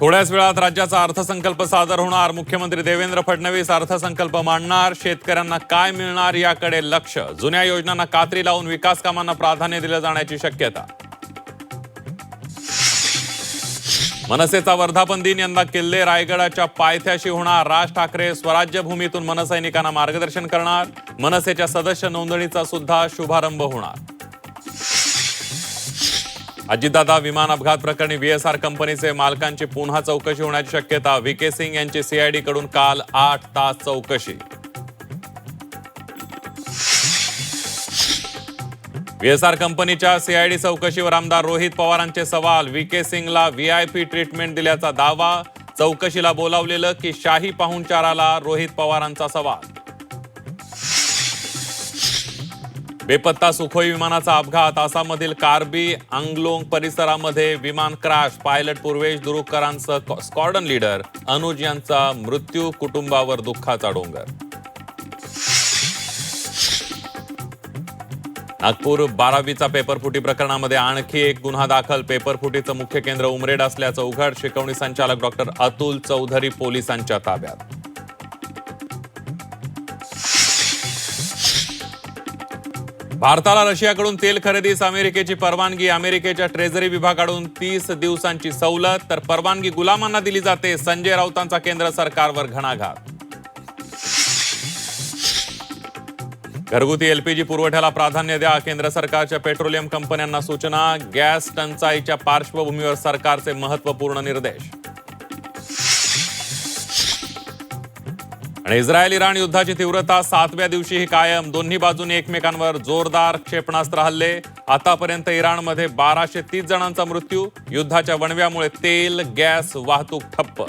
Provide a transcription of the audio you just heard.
थोड्याच वेळात राज्याचा अर्थसंकल्प सादर होणार। मुख्यमंत्री देवेंद्र फडणवीस अर्थसंकल्प मांडणार। शेतकऱ्यांना काय मिळणार याकडे लक्ष। जुन्या योजनांना कात्री लावून विकास कामांना प्राधान्य दिले जाण्याची शक्यता। मनसेचा वर्धापन दिन यंदा किल्ले रायगडाच्या पायथ्याशी होणार। राज ठाकरे स्वराज्य भूमीतून मनसैनिकांना मार्गदर्शन करणार। मनसेच्या सदस्य नोंदणीचा सुद्धा शुभारंभ होणार। अजितदादा विमान अपघात प्रकरणी VSR कंपनीचे मालकांची पुन्हा चौकशी होण्याची शक्यता। VK सिंग यांची CID कडून काल 8 तास चौकशी। VSR कंपनीच्या CID चौकशीवर आमदार रोहित पवारांचे सवाल। VK सिंगला VIP ट्रीटमेंट दिल्याचा दावा। चौकशीला बोलावलेलं की शाही पाहुणचाराला, रोहित पवारांचा सवाल। बेपत्ता सुखोई विमानाचा अपघात। आसाममधील कार्बी आंगलोंग परिसरामध्ये विमान क्रॅश। पायलट पूर्वेश दुरुकरांसह स्क्वॉड्रन लीडर अनुज यांचा मृत्यू। कुटुंबावर दुःखाचा डोंगर। नागपूर 12वीचा पेपरफुटी प्रकरणामध्ये आणखी एक गुन्हा दाखल। पेपरफुटीचं मुख्य केंद्र उमरेड असल्याचं उघड। शिकवणी संचालक डॉक्टर अतुल चौधरी पोलिसांच्या ताब्यात। भारताला रशियाकडून तेल खरेदीस अमेरिकेची परवानगी। अमेरिकेच्या ट्रेझरी विभागाकडून 30 दिवसांची सवलत, तर परवानगी गुलामांना दिली जाते। संजय राऊतांचा केंद्र सरकारवर घणाघात। घरगुती LPG पुरवठ्याला प्राधान्य द्या। केंद्र सरकारच्या पेट्रोलियम कंपन्यांना सूचना। गॅस टंचाईच्या पार्श्वभूमीवर सरकारचे महत्त्वपूर्ण निर्देश। आणि इस्रायल-इराण युद्धाची तीव्रता 7व्या दिवशीही कायम। दोन्ही बाजूने एकमेकांवर जोरदार क्षेपणास्त्र हल्ले। आतापर्यंत इराणमध्ये 1230 जणांचा मृत्यू। युद्धाच्या वणव्यामुळे तेल, गॅस वाहतूक ठप्प।